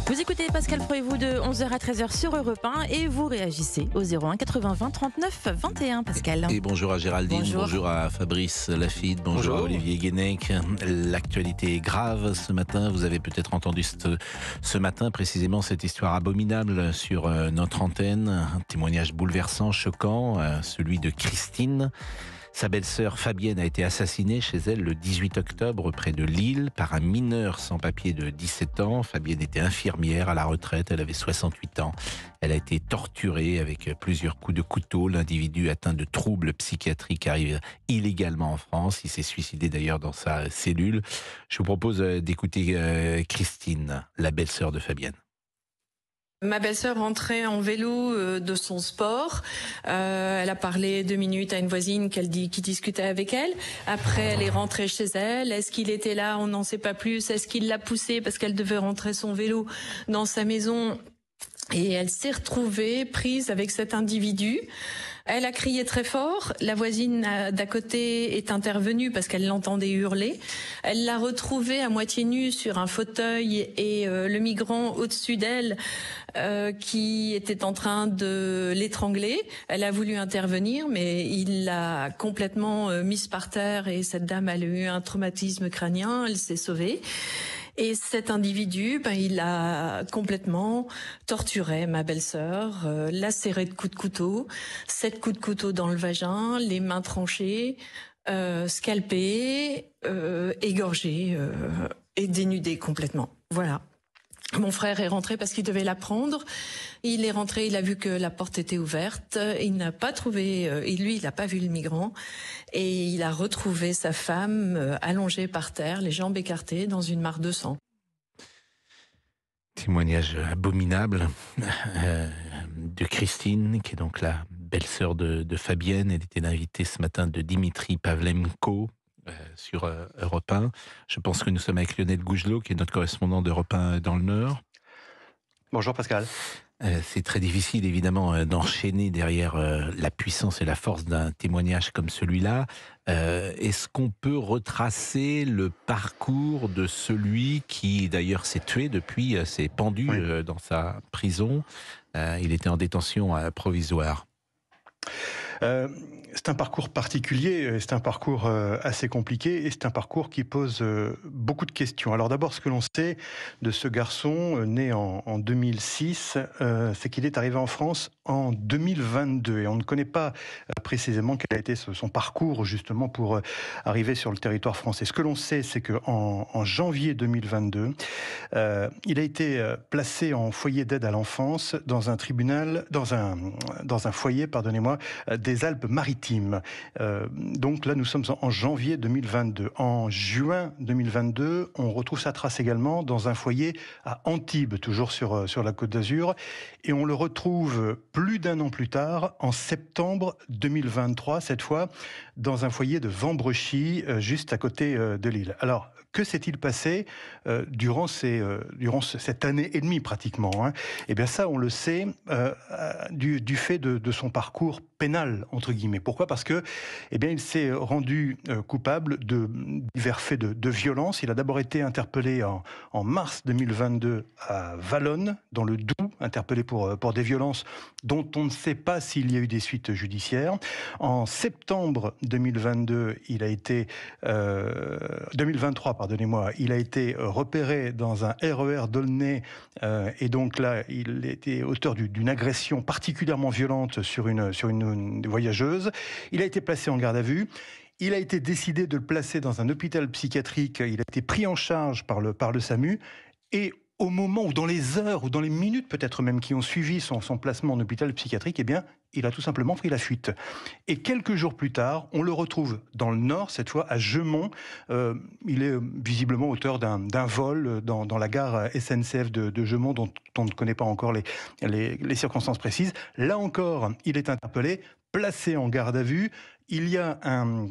Vous écoutez Pascal Pro et vous de 11h à 13h sur Europe 1 et vous réagissez au 01 80 20 39 21, Pascal. Et bonjour à Géraldine, bonjour à Fabrice Lafitte, bonjour à Olivier Guénec. L'actualité est grave ce matin, vous avez peut-être entendu ce matin précisément cette histoire abominable sur notre antenne, un témoignage bouleversant, choquant, celui de Christine. Sa belle-sœur Fabienne a été assassinée chez elle le 18 octobre près de Lille par un mineur sans papier de 17 ans. Fabienne était infirmière à la retraite, elle avait 68 ans. Elle a été torturée avec plusieurs coups de couteau. L'individu atteint de troubles psychiatriques arrive illégalement en France. Il s'est suicidé d'ailleurs dans sa cellule. Je vous propose d'écouter Christine, la belle-sœur de Fabienne. Ma belle-sœur rentrait en vélo de son sport. Elle a parlé 2 minutes à une voisine qui discutait avec elle. Après, elle est rentrée chez elle. Est-ce qu'il était là? On n'en sait pas plus. Est-ce qu'il l'a poussée parce qu'elle devait rentrer son vélo dans sa maison? Et elle s'est retrouvée prise avec cet individu. Elle a crié très fort. La voisine d'à côté est intervenue parce qu'elle l'entendait hurler. Elle l'a retrouvée à moitié nue sur un fauteuil et le migrant au-dessus d'elle qui était en train de l'étrangler. Elle a voulu intervenir, mais il l'a complètement mise par terre et cette dame a eu un traumatisme crânien. Elle s'est sauvée. Et cet individu, il a complètement torturé ma belle-sœur, lacéré de coups de couteau, 7 coups de couteau dans le vagin, les mains tranchées, scalpé, égorgé et dénudé complètement. Voilà. Mon frère est rentré parce qu'il devait la prendre. Il est rentré, il a vu que la porte était ouverte. Il n'a pas trouvé, il n'a pas vu le migrant. Et il a retrouvé sa femme allongée par terre, les jambes écartées, dans une mare de sang. Témoignage abominable de Christine, qui est donc la belle-sœur de Fabienne. Elle était l'invitée ce matin de Dimitri Pavlenko sur Europe 1. Je pense que nous sommes avec Lionel Gougelot, qui est notre correspondant d'Europe 1 dans le Nord. Bonjour Pascal. C'est très difficile évidemment d'enchaîner derrière la puissance et la force d'un témoignage comme celui-là. Est-ce qu'on peut retracer le parcours de celui qui d'ailleurs s'est tué depuis, s'est pendu dans sa prison? Il était en détention provisoire. C'est un parcours particulier, c'est un parcours assez compliqué et c'est un parcours qui pose beaucoup de questions. Alors d'abord, ce que l'on sait de ce garçon né en 2006, c'est qu'il est arrivé en France en 2022 et on ne connaît pas précisément quel a été son parcours justement pour arriver sur le territoire français. Ce que l'on sait, c'est qu'en janvier 2022, il a été placé en foyer d'aide à l'enfance dans un tribunal, dans un foyer, pardonnez-moi, des Alpes-Maritimes. Donc là, nous sommes en janvier 2022. En juin 2022, on retrouve sa trace également dans un foyer à Antibes, toujours sur la Côte d'Azur. Et on le retrouve plus d'1 an plus tard, en septembre 2023, cette fois, dans un foyer de Vambrechy, juste à côté de Lille. Alors, que s'est-il passé durant cette année et demie pratiquement, hein? Eh bien ça, on le sait du fait de son parcours pénal, entre guillemets. Pourquoi? Parce que il s'est rendu coupable de divers faits de violence. Il a d'abord été interpellé en mars 2022 à Valognes, dans le Doubs, interpellé pour des violences dont on ne sait pas s'il y a eu des suites judiciaires. En septembre 2022, 2023, pardonnez-moi, il a été repéré dans un RER d'Aulnay et donc là, il était auteur d'une agression particulièrement violente sur une voyageuse. Il a été placé en garde à vue. Il a été décidé de le placer dans un hôpital psychiatrique. Il a été pris en charge par le SAMU et au moment ou dans les heures ou dans les minutes peut-être même qui ont suivi son placement en hôpital psychiatrique, il a tout simplement pris la fuite. Et quelques jours plus tard, on le retrouve dans le Nord, cette fois à Jeumont. Il est visiblement auteur d'un vol dans la gare SNCF de Jeumont, dont on ne connaît pas encore les circonstances précises. Là encore, il est interpellé, placé en garde à vue. Il y a un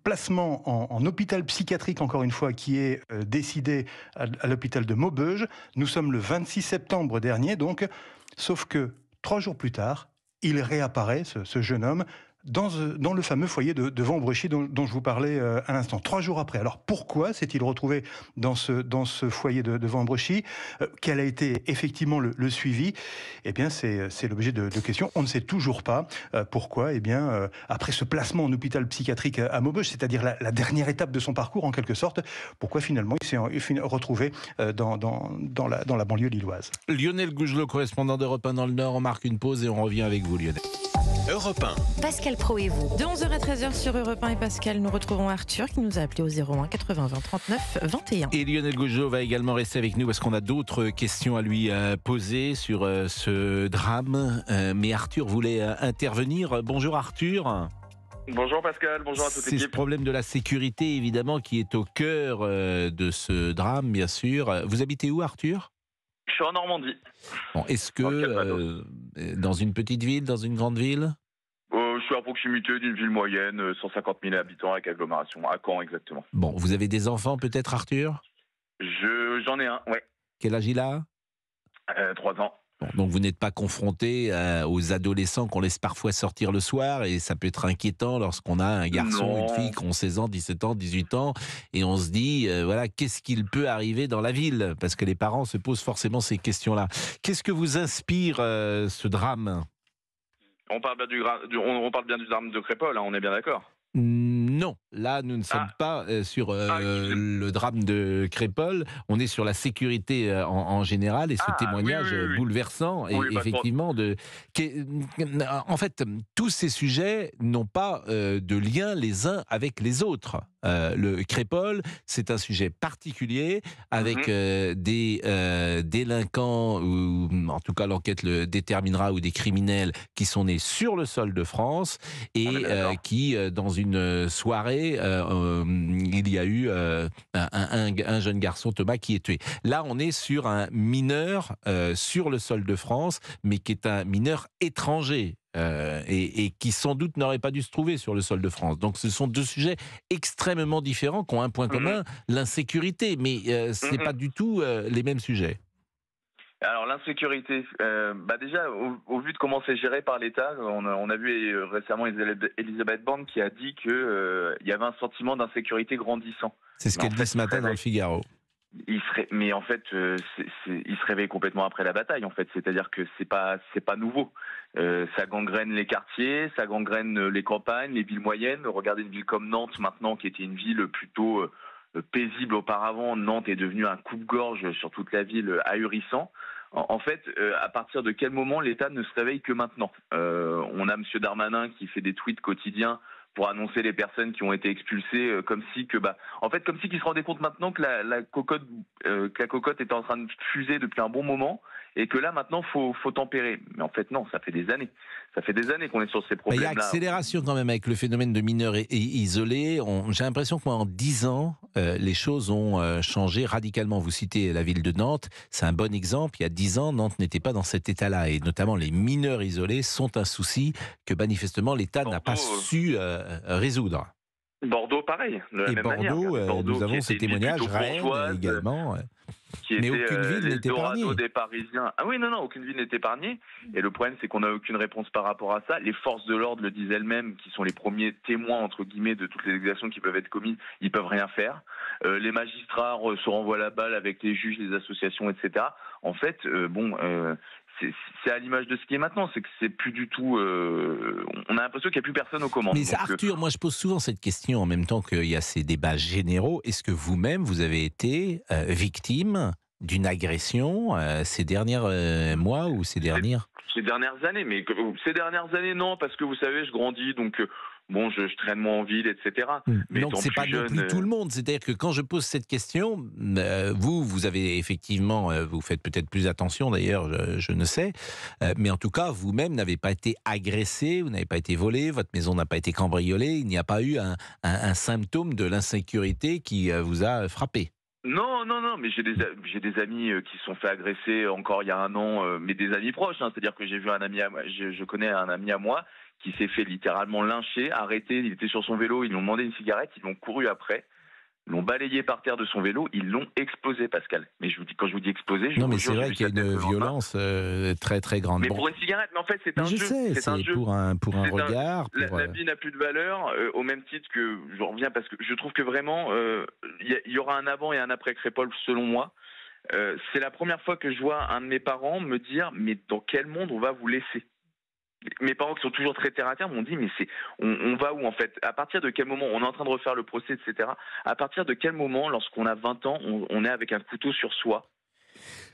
placement en hôpital psychiatrique, encore une fois, qui est décidé à l'hôpital de Maubeuge. Nous sommes le 26 septembre dernier, donc, sauf que 3 jours plus tard, il réapparaît, ce jeune homme, dans le fameux foyer de Ventbrechy dont je vous parlais à l'instant, 3 jours après. Alors pourquoi s'est-il retrouvé dans ce foyer de Ventbrechy? Quel a été effectivement le suivi? Eh bien, c'est l'objet de questions. On ne sait toujours pas pourquoi. Eh bien, après ce placement en hôpital psychiatrique à Maubeuge, c'est-à-dire la dernière étape de son parcours en quelque sorte, pourquoi finalement il s'est retrouvé dans la banlieue lilloise. Lionel Gougelot, correspondant d'Europe 1 dans le Nord. On marque une pause et on revient avec vous, Lionel. Europe 1. Pascal Pro et vous. De 11h à 13h sur Europe 1 et Pascal, nous retrouvons Arthur qui nous a appelé au 01 80 20 39 21. Et Lionel Gougelot va également rester avec nous parce qu'on a d'autres questions à lui poser sur ce drame. Mais Arthur voulait intervenir. Bonjour Arthur. Bonjour Pascal, bonjour à toute l'équipe. C'est ce problème de la sécurité évidemment qui est au cœur de ce drame, bien sûr. Vous habitez où, Arthur ? Je suis en Normandie. Bon, est-ce que dans une petite ville, dans une grande ville ? Je suis à proximité d'une ville moyenne, 150 000 habitants avec agglomération, à Caen exactement. Bon, vous avez des enfants peut-être, Arthur ? J'en ai un, ouais. Quel âge il a ? 3 ans. Bon, donc vous n'êtes pas confronté aux adolescents qu'on laisse parfois sortir le soir et ça peut être inquiétant lorsqu'on a un garçon, une fille qui ont 16 ans, 17 ans, 18 ans et on se dit, voilà, qu'est-ce qu'il peut arriver dans la ville ? Parce que les parents se posent forcément ces questions-là. Qu'est-ce que vous inspire ce drame ? On parle bien du drame de Crépol, hein, on est bien d'accord ? Non, là nous ne sommes pas sur le drame de Crépol, on est sur la sécurité en général et ce témoignage bouleversant et effectivement en fait tous ces sujets n'ont pas de lien les uns avec les autres. Le Crépol, c'est un sujet particulier avec des délinquants, ou en tout cas l'enquête le déterminera, ou des criminels qui sont nés sur le sol de France et qui, dans une soirée, il y a eu un jeune garçon, Thomas, qui est tué. Là, on est sur un mineur sur le sol de France, mais qui est un mineur étranger. Et qui sans doute n'aurait pas dû se trouver sur le sol de France. Donc ce sont deux sujets extrêmement différents qui ont un point commun, l'insécurité, mais ce n'est pas du tout les mêmes sujets. Alors l'insécurité, déjà au vu de comment c'est géré par l'État, on a vu récemment Elisabeth Borne qui a dit qu'il y avait un sentiment d'insécurité grandissant. C'est ce qu'elle dit ce matin dans le Figaro. Mais en fait, il se réveille complètement après la bataille. En fait, c'est-à-dire que c'est pas nouveau. Ça gangrène les quartiers, ça gangrène les campagnes, les villes moyennes. Regardez une ville comme Nantes maintenant, qui était une ville plutôt paisible auparavant. Nantes est devenue un coupe-gorge sur toute la ville, ahurissant. En fait, à partir de quel moment l'État ne se réveille que maintenant ? On a M. Darmanin qui fait des tweets quotidiens pour annoncer les personnes qui ont été expulsées, comme si qu'il se rendait compte maintenant que la cocotte était en train de fuser depuis un bon moment et que là maintenant faut tempérer. Mais en fait non, ça fait des années qu'on est sur ces problèmes-là. Il y a accélération quand même avec le phénomène de mineurs isolés. J'ai l'impression qu'en 10 ans, les choses ont changé radicalement. Vous citez la ville de Nantes, c'est un bon exemple. Il y a 10 ans, Nantes n'était pas dans cet état-là. Et notamment les mineurs isolés sont un souci que manifestement l'État n'a pas su résoudre. Bordeaux, pareil. Et Bordeaux, nous avons ces témoignages, Rennes également. Mais aucune ville n'est épargnée. Des Parisiens. Ah oui, non, aucune ville n'est épargnée. Et le problème, c'est qu'on n'a aucune réponse par rapport à ça. Les forces de l'ordre le disent elles-mêmes, qui sont les premiers témoins, entre guillemets, de toutes les exactions qui peuvent être commises. Ils peuvent rien faire. Les magistrats se renvoient la balle avec les juges, les associations, etc. En fait, c'est à l'image de ce qui est maintenant, c'est que c'est plus du tout. On a l'impression qu'il n'y a plus personne aux commandes. Mais Arthur, moi je pose souvent cette question en même temps qu'il y a ces débats généraux. Est-ce que vous-même, vous avez été victime d'une agression ces derniers mois ou ces dernières années? Mais ces dernières années, non, parce que vous savez, je grandis, donc. Je traîne moins en ville, etc. Mais donc c'est pas non plus tout le monde. C'est-à-dire que quand je pose cette question, vous avez effectivement, vous faites peut-être plus attention d'ailleurs, je ne sais, mais en tout cas, vous-même n'avez pas été agressé, vous n'avez pas été volé, votre maison n'a pas été cambriolée, il n'y a pas eu un symptôme de l'insécurité qui vous a frappé. Non, mais j'ai des amis qui se sont fait agresser encore il y a 1 an, mais des amis proches. C'est-à-dire que j'ai vu un ami, je connais un ami à moi qui s'est fait littéralement lyncher, arrêté. Il était sur son vélo, ils lui ont demandé une cigarette, ils l'ont couru après. l'ont balayé par terre de son vélo, ils l'ont explosé, Pascal. Mais quand je vous dis explosé, je non, vous mais jure, c'est vrai qu'il y a une violence très très grande. Mais pour une cigarette, mais en fait, c'est un je jeu. sais, c'est un jeu. pour un regard. La vie n'a plus de valeur, au même titre que, je reviens parce que je trouve que vraiment, il y aura un avant et un après Crépol, selon moi. C'est la première fois que je vois un de mes parents me dire, mais dans quel monde on va vous laisser ? Mes parents qui sont toujours très terre à terre m'ont dit, mais on va où en fait ? À partir de quel moment on est en train de refaire le procès, etc. À partir de quel moment, lorsqu'on a 20 ans, on est avec un couteau sur soi ?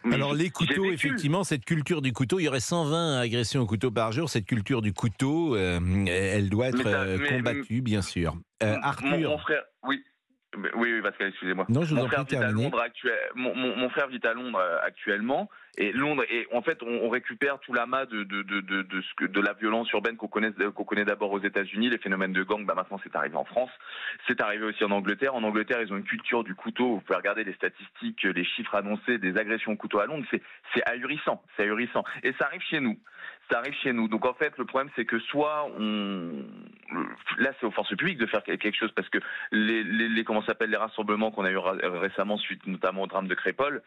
Mais alors les couteaux, effectivement, cette culture du couteau, il y aurait 120 agressions au couteau par jour. Cette culture du couteau, elle doit être combattue, bien sûr. Arthur, mon frère, oui. Oui, Pascal, excusez-moi. Non, je vous en prie, terminez. Mon frère vit à Londres actuellement, et Londres, et en fait, on récupère tout l'amas de la violence urbaine qu'on connaît d'abord aux États-Unis, les phénomènes de gang. Maintenant, c'est arrivé en France, c'est arrivé aussi en Angleterre. En Angleterre, ils ont une culture du couteau. Vous pouvez regarder les statistiques, les chiffres annoncés des agressions au couteau à Londres. C'est ahurissant, et ça arrive chez nous. Donc en fait, le problème, c'est que soit là, c'est aux forces publiques de faire quelque chose, parce que les rassemblements qu'on a eu récemment suite notamment au drame de Crépol,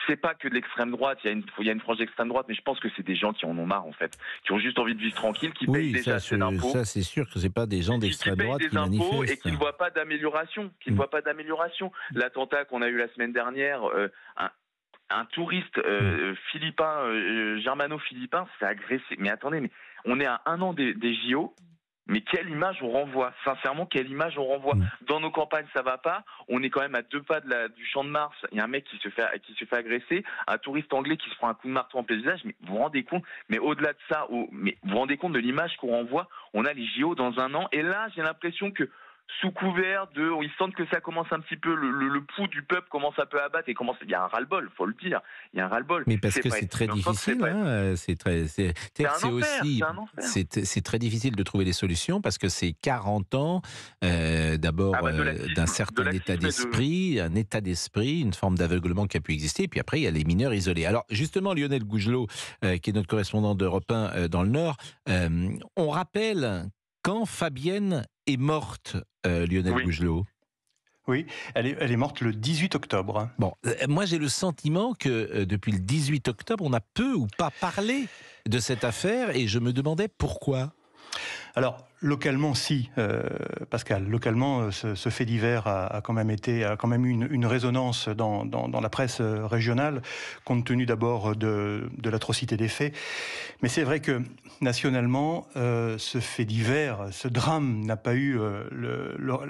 c'est pas que de l'extrême droite. Il y a une frange d'extrême droite, mais je pense que c'est des gens qui en ont marre en fait, qui ont juste envie de vivre tranquille, qui payent déjà assez d'impôts. Ça, c'est sûr que c'est pas des gens d'extrême droite qui manifestent et qui ne voient pas d'amélioration. L'attentat qu'on a eu la semaine dernière. Un touriste philippin, germano-philippin, s'est agressé. Mais attendez, mais on est à 1 an des JO. Mais quelle image on renvoie ? Sincèrement, quelle image on renvoie ? Dans nos campagnes, ça va pas. On est quand même à 2 pas du champ de Mars. Il y a un mec qui se fait agresser, un touriste anglais qui se prend un coup de marteau en plein visage. Mais vous vous rendez compte ? Mais au-delà de ça, mais vous vous rendez compte de l'image qu'on renvoie ? On a les JO dans 1 an, et là, j'ai l'impression que sous couvert ils sentent que ça commence un petit peu, le pouls du peuple commence un peu à battre, et il y a un ras-le-bol, faut le dire, il y a un ras-le-bol. Mais parce que c'est très difficile, c'est très difficile de trouver des solutions, parce que c'est 40 ans d'abord d'un certain état d'esprit, un état d'esprit, une forme d'aveuglement qui a pu exister, et puis après il y a les mineurs isolés. Alors justement, Lionel Gougelot, qui est notre correspondant d'Europe 1 dans le Nord, on rappelle quand Fabienne est morte, Lionel Gougelot. Oui, elle est morte le 18 octobre. Bon, moi j'ai le sentiment que depuis le 18 octobre, on a peu ou pas parlé de cette affaire, et je me demandais pourquoi. Alors, localement, si, Pascal, localement, ce fait divers a quand même eu une résonance dans la presse régionale, compte tenu d'abord de l'atrocité des faits. Mais c'est vrai que, nationalement, ce fait divers, ce drame n'a pas eu la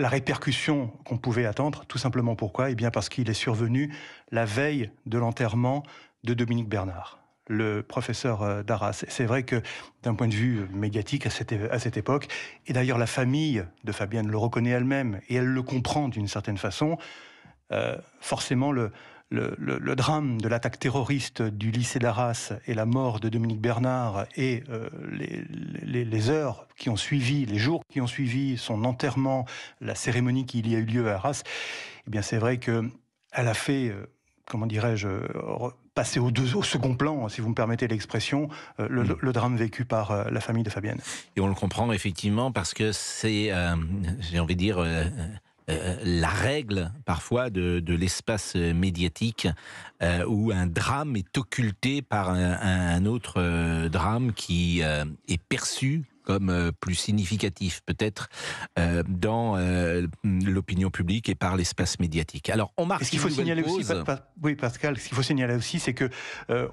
répercussion qu'on pouvait attendre. Tout simplement pourquoi ? Eh bien parce qu'il est survenu la veille de l'enterrement de Dominique Bernard, le professeur d'Arras. C'est vrai que d'un point de vue médiatique à cette époque, et d'ailleurs la famille de Fabienne le reconnaît elle-même, et elle le comprend d'une certaine façon, forcément le drame de l'attaque terroriste du lycée d'Arras et la mort de Dominique Bernard et les heures qui ont suivi, les jours qui ont suivi son enterrement, la cérémonie qui y a eu lieu à Arras, eh bien c'est vrai qu'elle a fait, passer au second plan, si vous me permettez l'expression, le drame vécu par la famille de Fabienne. Et on le comprend effectivement, parce que c'est, j'ai envie de dire, la règle parfois de l'espace médiatique, où un drame est occulté par un autre drame qui est perçu comme plus significatif peut-être dans l'opinion publique et par l'espace médiatique. Alors on marque. Ce qu'il faut signaler aussi, Pascal, ce qu'il faut signaler aussi, c'est que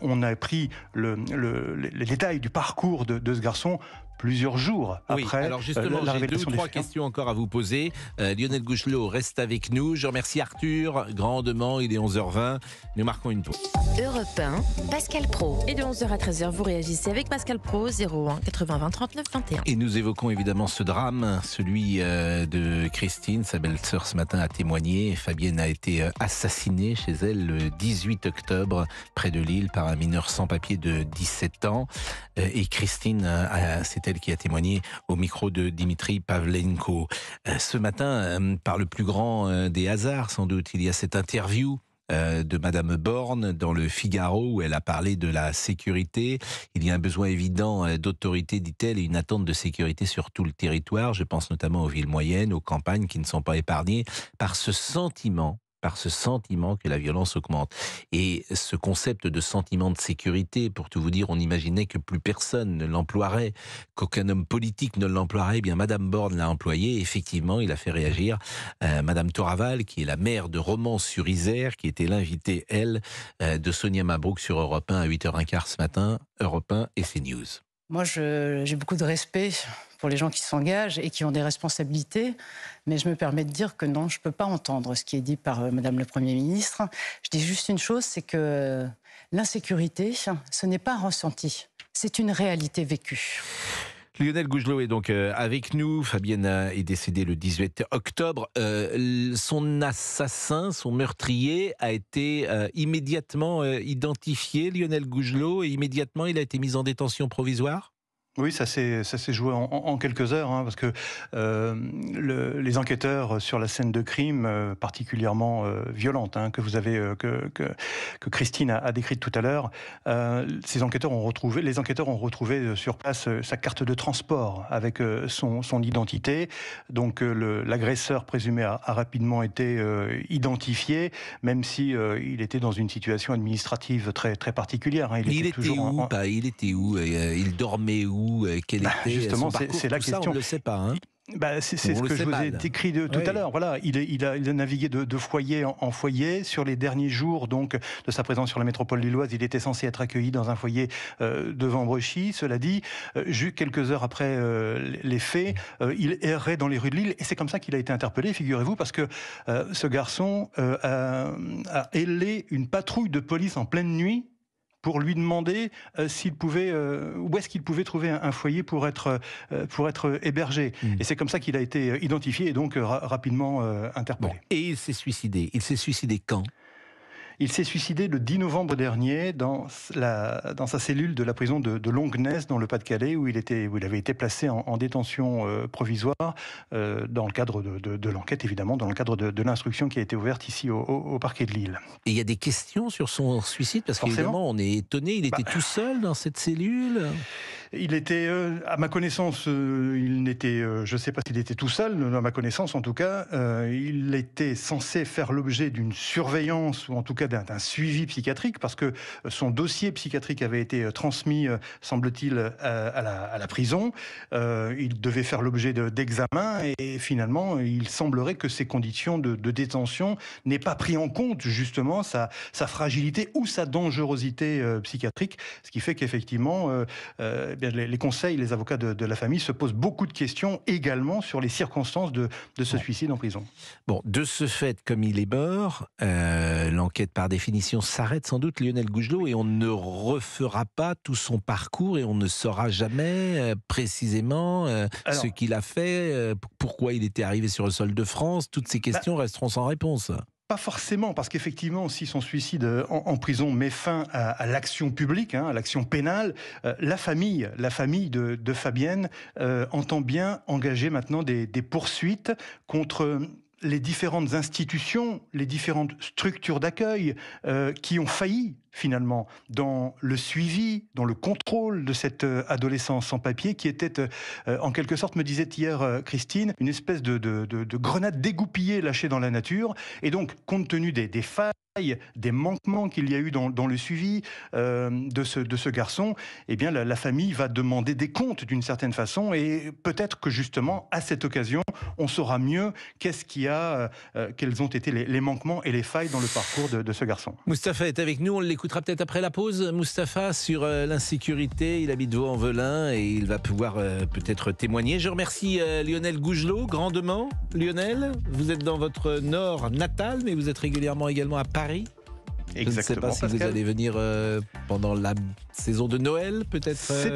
on a pris les détails du parcours de ce garçon plusieurs jours après. Alors justement, j'ai 2 ou 3 questions encore à vous poser. Lionel Gougelot reste avec nous. Je remercie Arthur grandement. Il est 11h20. Nous marquons une pause. Europe 1, Pascal Praud. Et de 11h à 13h, vous réagissez avec Pascal Praud, 01 80 20 39 21. Et nous évoquons évidemment ce drame, celui de Christine. Sa belle-sœur ce matin a témoigné. Fabienne a été assassinée chez elle le 18 octobre près de Lille par un mineur sans papier de 17 ans. Et Christine, c'est elle qui a témoigné au micro de Dimitri Pavlenko. Ce matin, par le plus grand des hasards sans doute, il y a cette interview de Madame Borne dans le Figaro, où elle a parlé de la sécurité. Il y a un besoin évident d'autorité, dit-elle, et une attente de sécurité sur tout le territoire. Je pense notamment aux villes moyennes, aux campagnes qui ne sont pas épargnées par ce sentiment que la violence augmente. Et ce concept de sentiment de sécurité, pour tout vous dire, on imaginait que plus personne ne l'emploierait, qu'aucun homme politique ne l'emploierait. Eh bien, Madame Borne l'a employé. Et effectivement, il a fait réagir Madame Toraval, qui est la maire de Romans-sur-Isère, qui était l'invitée, elle, de Sonia Mabrouk sur Europe 1 à 8h15 ce matin. Europe 1 et CNews. Moi, j'ai beaucoup de respect pour les gens qui s'engagent et qui ont des responsabilités, mais je me permets de dire que non, je ne peux pas entendre ce qui est dit par Madame le Premier ministre. Je dis juste une chose, c'est que l'insécurité, ce n'est pas un ressenti, c'est une réalité vécue. Lionel Gougelot est donc avec nous. Fabienne est décédée le 18 octobre. Son assassin, son meurtrier, a été immédiatement identifié, Lionel Gougelot, et immédiatement il a été mis en détention provisoire. Oui, ça s'est joué en quelques heures, parce que les enquêteurs sur la scène de crime particulièrement violente, que Christine a décrite tout à l'heure, les enquêteurs ont retrouvé sur place sa carte de transport avec son identité. Donc l'agresseur présumé a rapidement été identifié, même si il était dans une situation administrative très très particulière. Il était où il dormait où? Quel était justement, son parcours? c'est la question. Ça, on ne le sait pas. C'est ce que je vous ai décrit tout à l'heure. Voilà, il a navigué de foyer en foyer. Sur les derniers jours donc de sa présence sur la métropole lilloise, il était censé être accueilli dans un foyer de Vambrechy. Cela dit, juste quelques heures après les faits, il errait dans les rues de Lille, et c'est comme ça qu'il a été interpellé, figurez-vous, parce que ce garçon a hélé une patrouille de police en pleine nuit pour lui demander où est-ce qu'il pouvait trouver un foyer pour être hébergé. Et c'est comme ça qu'il a été identifié et donc rapidement interpellé. Bon. Et il s'est suicidé. Il s'est suicidé quand ? Il s'est suicidé le 10 novembre dernier dans sa cellule de la prison de Longnes, dans le Pas-de-Calais, où il avait été placé en détention provisoire dans le cadre de l'enquête, évidemment, dans le cadre de l'instruction qui a été ouverte ici au parquet de Lille. Et il y a des questions sur son suicide, parce qu'évidemment, on est étonné. Il était tout seul dans cette cellule ? Il était, à ma connaissance, je ne sais pas s'il était tout seul, à ma connaissance en tout cas, il était censé faire l'objet d'une surveillance, ou en tout cas d'un suivi psychiatrique, parce que son dossier psychiatrique avait été transmis, semble-t-il, à la prison. Il devait faire l'objet d'examens, et finalement, il semblerait que ses conditions de détention n'aient pas pris en compte, justement, sa fragilité ou sa dangerosité psychiatrique, ce qui fait qu'effectivement, les conseils, les avocats de la famille se posent beaucoup de questions également sur les circonstances de ce suicide en prison. Bon, de ce fait, comme il est mort, l'enquête par définition s'arrête sans doute, Lionel Gougelot, et on ne refera pas tout son parcours et on ne saura jamais précisément ce qu'il a fait, pourquoi il était arrivé sur le sol de France. Toutes ces questions resteront sans réponse. Pas forcément, parce qu'effectivement, si son suicide en prison met fin à l'action publique, à l'action pénale, la famille de Fabienne entend bien engager maintenant des poursuites contre les différentes institutions, les différentes structures d'accueil qui ont failli finalement dans le suivi, dans le contrôle de cette adolescence sans papier qui était en quelque sorte, me disait hier Christine, une espèce de grenade dégoupillée lâchée dans la nature. Et donc, compte tenu des failles, des manquements qu'il y a eu dans le suivi de ce garçon, eh bien la famille va demander des comptes d'une certaine façon, et peut-être que justement à cette occasion on saura mieux quels ont été les manquements et les failles dans le parcours de ce garçon. Moustapha est avec nous, on l'écoutera peut-être après la pause. Moustapha, sur l'insécurité, il habite Vaux-en-Velin et il va pouvoir peut-être témoigner. Je remercie Lionel Gougelot grandement. Lionel, vous êtes dans votre nord natal, mais vous êtes régulièrement également à Paris. Exactement. Je ne sais pas si Pascal, vous allez venir pendant la saison de Noël, peut-être. C'est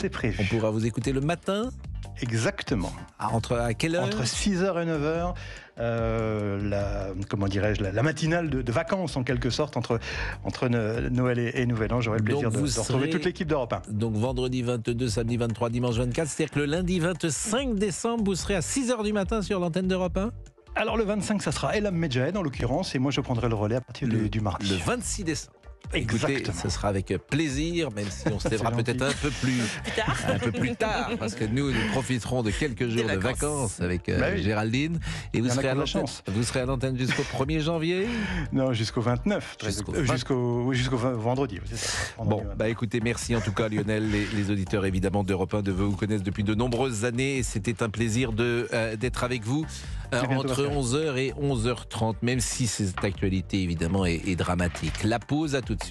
prévu. On pourra vous écouter le matin. Exactement. À quelle heure ? Entre 6h et 9h, la matinale de vacances en quelque sorte, entre Noël et Nouvel An. J'aurai le plaisir de retrouver toute l'équipe d'Europe 1. Donc vendredi 22, samedi 23, dimanche 24, c'est-à-dire que le lundi 25 décembre, vous serez à 6h du matin sur l'antenne d'Europe 1 ? Alors le 25, ça sera Elam Medjahed en l'occurrence, et moi je prendrai le relais à partir du mardi. Le 26 décembre. Exactement. Écoutez, ce sera avec plaisir, même si on se lèvera peut-être un peu plus tard, parce que nous profiterons de quelques jours de vacances avec Géraldine. Et vous serez à l'antenne jusqu'au 1er janvier? Non, jusqu'au 29. Jusqu'au vendredi. Bon, écoutez, merci en tout cas Lionel, les auditeurs évidemment d'Europe 1 vous connaissent depuis de nombreuses années, et c'était un plaisir d'être avec vous entre 11h et 11h30, même si cette actualité évidemment est dramatique. La pause, à tout de suite.